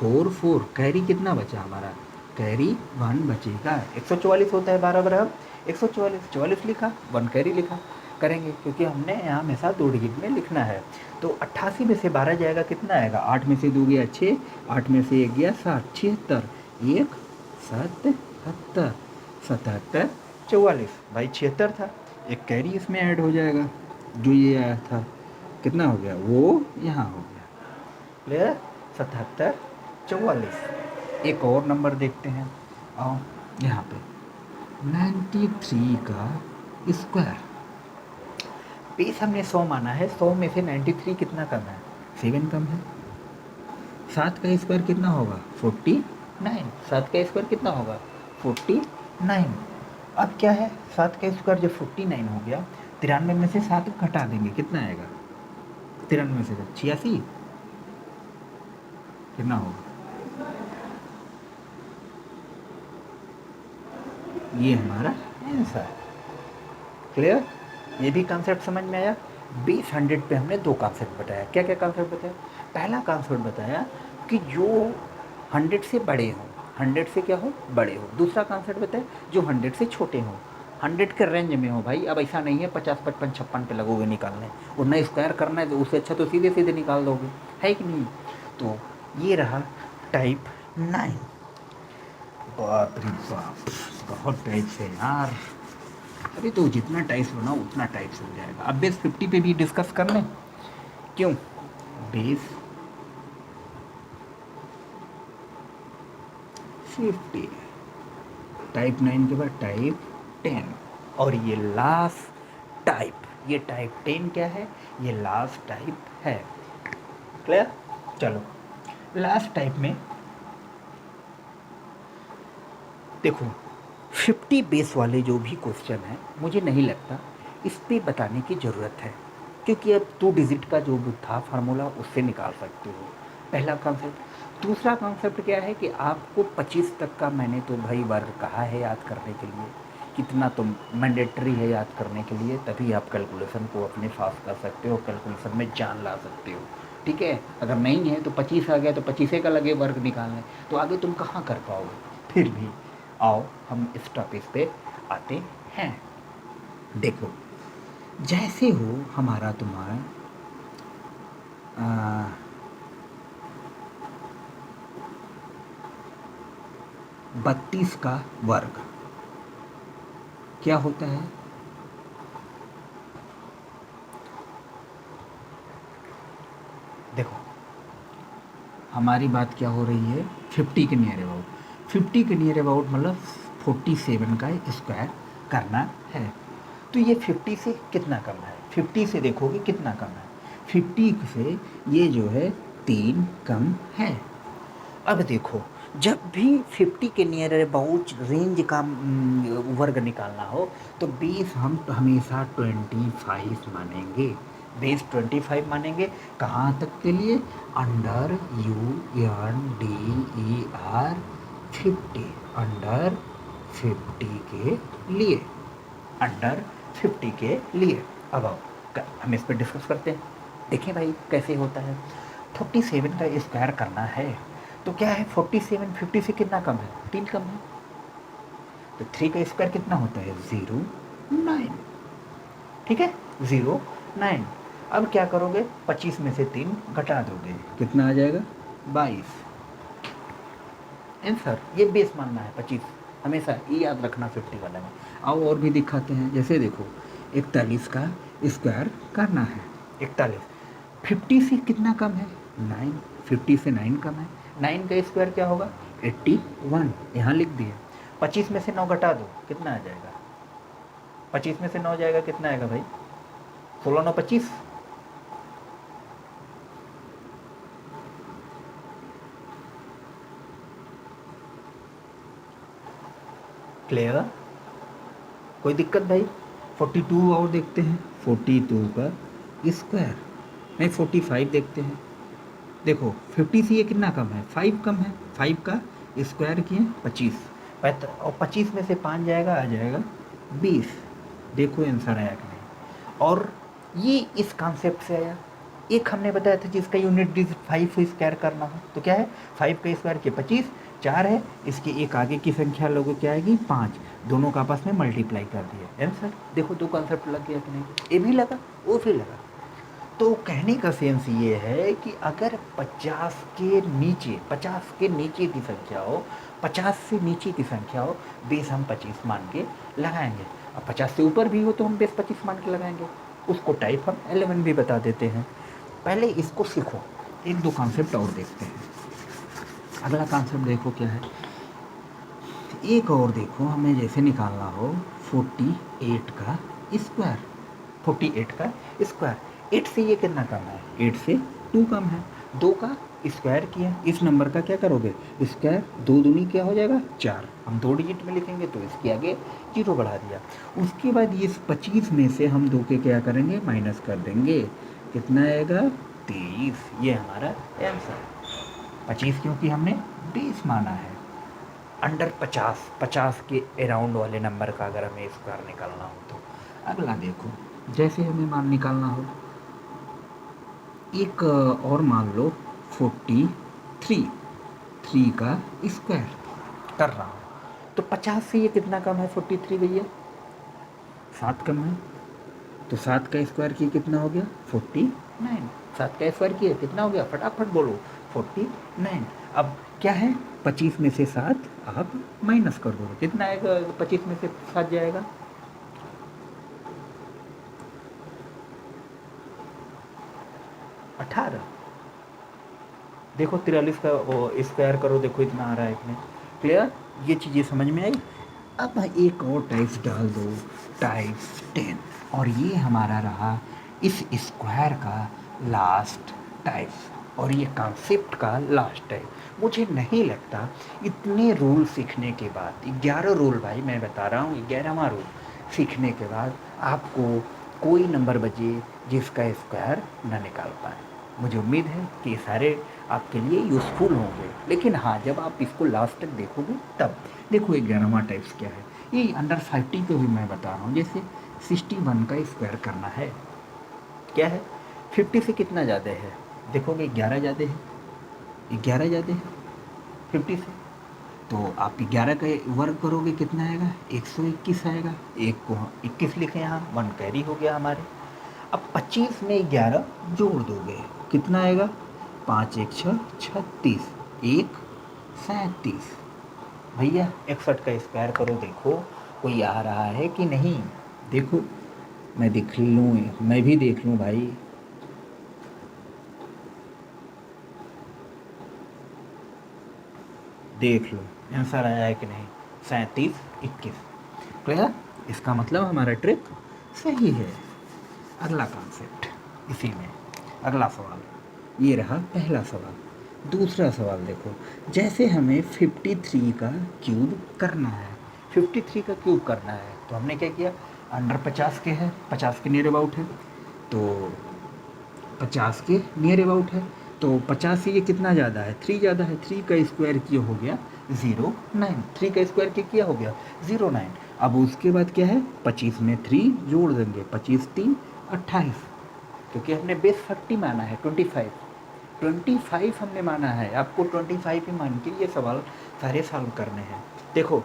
44। कैरी कितना बचा हमारा? कैरी 1 बचेगा। 144 होता है 12 बराबर 144, 44 लिखा, 1 कैरी लिखा। करेंगे क्योंकि हमने यहाँ हमेशा 2 डिजिट में लिखना है। तो 88 में से 12 जाएगा, कितना आएगा? 8 में से 2 गया 6, 8 में से 1 गया 7, 76। 1 77, 77 44। भाई 76 था, एक कैरी इसमें ऐड हो जाएगा, जो ये आया था कितना हो गया? वो यहाँ हो गया। क्लियर? 77 44। एक और नंबर देखते हैं, आओ यहाँ पे 93 का स्क्वायर। बेस हमने 100 माना है, 100 में से 93 कितना कम है? 7 कम है। 7 का स्क्वायर कितना होगा? 49। 7 का स्क्वायर कितना होगा? 49। अब क्या है, 7 का स्क्वायर जब 49 हो गया, 93 में से 7 घटा देंगे, कितना आएगा? 93 में से 86, कितना होगा? ये हमारा आंसर। क्लियर? ये भी कॉन्सेप्ट समझ में आया। बेस 100 पे हमने 2 कॉन्सेप्ट बताया। क्या क्या कॉन्सेप्ट बताया? पहला कॉन्सेप्ट बताया कि जो 100 से बड़े हों, 100 से क्या हो? बड़े हो। दूसरा कॉन्सेप्ट बताया जो 100 से छोटे हों, 100 के रेंज में हो। भाई अब ऐसा नहीं है 50, 55, 56 पे लगोगे निकालने, उतना स्क्वायर करना है तो उससे अच्छा तो सीधे सीधे निकाल दोगे, है कि नहीं? तो ये रहा टाइप 9। बाप रे बाप, बहुत टाइप्स है यार। अरे तो जितना टाइप्स बनाओ उतना टाइप्स हो जाएगा। अब बेस 50 पे भी डिस्कस कर लें, क्यों? बेस 50, टाइप 9 के बाद टाइप 10, और ये लास्ट टाइप, ये टाइप 10 क्या है? ये लास्ट टाइप है। क्लियर? चलो लास्ट टाइप में देखो, 50 बेस वाले जो भी क्वेश्चन है, मुझे नहीं लगता इस पे बताने की ज़रूरत है, क्योंकि अब 2 डिजिट का जो भी था फार्मूला उससे निकाल सकते हो। पहला कॉन्सेप्ट। दूसरा कॉन्सेप्ट क्या है कि आपको 25 तक का मैंने तो भाई वर्ग कहा है याद करने के लिए, कितना तो मैंडेटरी है याद करने के लिए, तभी आप कैलकुलेशन को अपने पास कर सकते हो, कैलकुलेशन में जान ला सकते हो। ठीक है? अगर नहीं है तो 25 आ गया तो 25 का लगे वर्ग निकालने, तो आगे तुम कहाँ कर पाओगे? फिर भी आओ हम इस टॉपिक पे आते हैं। देखो, जैसे हो हमारा तुम्हारा 32 का वर्ग क्या होता है? देखो हमारी बात क्या हो रही है? 50 के नियर अबाउट। 50 के नियर अबाउट मतलब 47 का स्क्वायर करना है। तो ये 50 से कितना कम है? 50 से देखोगे कितना कम है? 50 से ये जो है 3 कम है। अब देखो, जब भी 50 के नियर अबाउट रेंज का वर्ग निकालना हो तो बेस हम हमेशा 25 मानेंगे। बेस 25 मानेंगे। कहाँ तक के लिए? अंडर UNDER 50, अंडर 50 के लिए, अंडर 50 के लिए। अब आओ हम इस पर डिस्कस करते हैं। देखें भाई कैसे होता है। 47 का स्क्वायर करना है तो क्या है? 47 50 से कितना कम है? 3 कम है। तो 3 का स्क्वायर कितना होता है? 09। ठीक है, 09। अब क्या करोगे? 25 में से 3 घटा दोगे, कितना आ जाएगा? 22। आंसर। ये बेस मानना है 25, हमेशा ये याद रखना 50 वाला में। आओ और भी दिखाते हैं। जैसे देखो 41 का स्क्वायर करना है। 41 50 से कितना कम है? 9। 50 से 9 कम है। 9 का स्क्वायर क्या होगा? 81। यहाँ लिख दिए। 25 में से 9 घटा दो, कितना आ जाएगा? 25 में से 9 जाएगा, कितना आएगा भाई? 16 9 25। क्लियर? कोई दिक्कत भाई? 42 और देखते हैं। 42 का स्क्वायर, नहीं 45 देखते हैं। देखो 50 से ये कितना कम है? 5 कम है। 5 का स्क्वायर किए 25, और 25 में से 5 जाएगा, आ जाएगा 20। देखो आंसर आया कि नहीं? और ये इस कॉन्सेप्ट से आया। एक हमने बताया था जिसका यूनिट डिजिट 5 से स्क्वायर करना हो, तो क्या है? 5 का स्क्वायर किया 25, 4 है, इसके एक आगे की संख्या लोगों क्या आएगी? 5। दोनों का आपस में मल्टीप्लाई कर दिया, आंसर। देखो 2 कॉन्सेप्ट लग गया कि नहीं? ये भी लगा, वो भी लगा। तो कहने का सेंस ये है कि अगर 50 के नीचे की संख्या हो, 50 से नीचे की संख्या हो, बेस हम 25 मान के लगाएंगे। अब 50 से ऊपर भी हो तो हम बेस 25 मान के लगाएंगे। उसको टाइप हम 11 भी बता देते हैं। पहले इसको सीखो, एक दो कॉन्सेप्ट और देखते हैं। अगला कॉन्सेप्ट देखो क्या है। एक और देखो, हमें जैसे निकालना हो 48 का स्क्वायर। 48 का स्क्वायर, 8 से ये कितना कम है? 8 से टू कम है, दो का स्क्वायर किया, इस नंबर का क्या करोगे स्क्वायर, दो दूनी क्या हो जाएगा 4, हम 2 डिजिट में लिखेंगे तो इसके आगे 0 बढ़ा दिया। उसके बाद ये 25 में से हम 2 के क्या करेंगे माइनस कर देंगे, कितना आएगा 23, ये हमारा आंसर। 25 क्योंकि हमने बेस माना है, अंडर 50, 50 के अराउंड वाले नंबर का अगर हमें स्क्वायर निकालना हो तो। अगला देखो, जैसे हमें मान निकालना हो एक और मान लो 43, 3 का स्क्वायर कर रहा हूँ, तो 50 से ये कितना कम है 43 भैया, 7 कम है, तो 7 का स्क्वायर किया कितना हो गया 49, 7 का स्क्वायर किया कितना हो गया फटाफट बोलो 49। अब क्या है 25 में से 7 आप माइनस कर दो, कितना आएगा 25 में से 7 जाएगा 18। देखो 43 का स्क्वायर करो, देखो इतना आ रहा है इसमें, क्लियर, ये चीज़ें समझ में आई। अब एक और टाइप्स डाल दो, टाइप्स 10, और ये हमारा रहा इस स्क्वायर का लास्ट टाइप और ये कॉन्सेप्ट का लास्ट टाइप। मुझे नहीं लगता इतने रूल सीखने के बाद, 11 रूल भाई मैं बता रहा हूँ, 11वां रूल सीखने के बाद आपको कोई नंबर बचे जिसका स्क्वायर न निकाल पाए। मुझे उम्मीद है कि ये सारे आपके लिए यूज़फुल होंगे, लेकिन हाँ जब आप इसको लास्ट तक देखोगे तब। देखो 11वां टाइप्स क्या है, ये अंडर 50 पे भी मैं बता रहा हूँ। जैसे 61 का स्क्वायर करना है, क्या है 50 से कितना ज़्यादा है, देखोगे 11 ज़्यादा है, 11 ज़्यादा है 50 से, तो आप 11 का वर्ग करोगे कितना आएगा 121 आएगा, एक को 21 लिखे यहाँ, 1 कैरी हो गया हमारे। अब 25 में 11 जोड़ दोगे कितना आएगा, 5 1 6 36, 1 37, भैया 61 का स्क्वायर करो, देखो कोई आ रहा है कि नहीं, देखो मैं देख लूँ, मैं भी देख लूँ भाई, देख लो आंसर आया है कि नहीं, 37 21, क्लियर, इसका मतलब हमारा ट्रिक सही है। अगला कॉन्सेप्ट इसी में, अगला सवाल, ये रहा पहला सवाल। दूसरा सवाल देखो, जैसे हमें 53 का क्यूब करना है, 53 का क्यूब करना है तो हमने क्या किया, अंडर 50 के है, 50 के नियर अबाउट है, तो 50 के नियर अबाउट है, तो 50 से ये कितना ज़्यादा है 3 ज़्यादा है, 3 का स्क्वायर किया हो गया 09, 3 का स्क्वायर किया हो गया 09। अब उसके बाद क्या है 25 में 3 जोड़ देंगे, 25 3 28, क्योंकि हमने बेस 40 माना है, 25 हमने माना है, आपको 25 ही मान के ये सवाल सारे सॉल्व करने हैं। देखो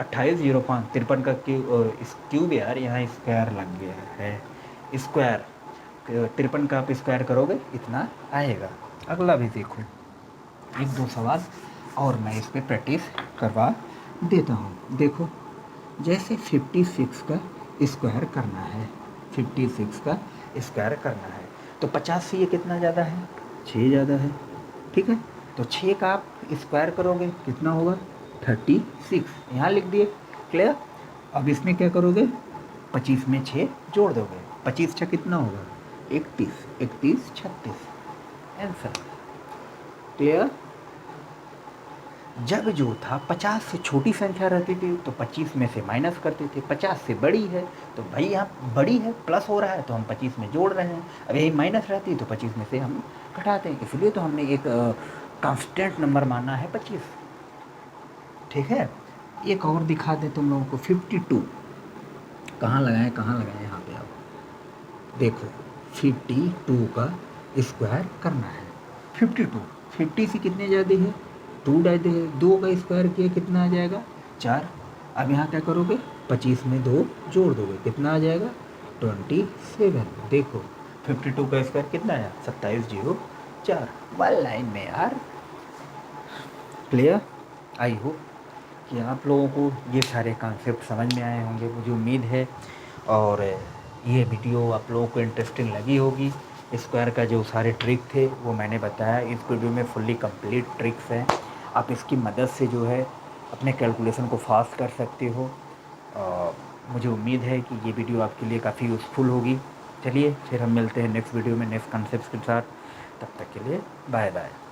28 05 53 का क्यूब यार, यहाँ स्क्वायर लग गया है, स्क्वायर 53 का आप स्क्वायर करोगे इतना आएगा। अगला भी देखो, एक दो सवाल और मैं इस पर प्रैक्टिस करवा देता हूँ। देखो जैसे 56 का स्क्वायर करना है, 56 का स्क्वायर करना है, तो 50 से ये कितना ज़्यादा है 6 ज़्यादा है, ठीक है, तो 6 का आप स्क्वायर करोगे कितना होगा 36, यहाँ लिख दिए, क्लियर। अब इसमें क्या करोगे 25 में 6 जोड़ दोगे, 25 6 कितना होगा 31, 31 36, आंसर, क्लियर। जब जो था 50 से छोटी संख्या रहती थी तो 25 में से माइनस करते थे, 50 से बड़ी है तो भाई यहाँ बड़ी है प्लस हो रहा है तो हम 25 में जोड़ रहे हैं, अब यही माइनस रहती है तो 25 में से हम घटाते हैं, इसलिए तो हमने एक कांस्टेंट नंबर माना है 25, ठीक है। एक और दिखा दे तुम लोगों को, 52 कहाँ लगाएं यहाँ पे आओ, देखो 52 का स्क्वायर करना है, 52 50 से कितने ज़्यादा है 2 ज़्यादा है, 2 का स्क्वायर किया कितना आ जाएगा 4। अब यहाँ क्या करोगे 25 में 2 जोड़ दोगे कितना आ जाएगा 27। देखो 52 का स्क्वायर कितना आया 2704, 1 लाइन में यार, क्लियर। आई होप कि आप लोगों को ये सारे कॉन्सेप्ट समझ में आए होंगे, मुझे उम्मीद है, और ये वीडियो आप लोगों को इंटरेस्टिंग लगी होगी। स्क्वायर का जो सारे ट्रिक थे वो मैंने बताया, इस वीडियो में फुल्ली कंप्लीट ट्रिक्स हैं, आप इसकी मदद से जो है अपने कैलकुलेशन को फास्ट कर सकते हो। मुझे उम्मीद है कि ये वीडियो आपके लिए काफ़ी यूज़फुल होगी। चलिए फिर हम मिलते हैं नेक्स्ट वीडियो में नेक्स्ट कॉन्सेप्ट के साथ, तब तक के लिए बाय बाय।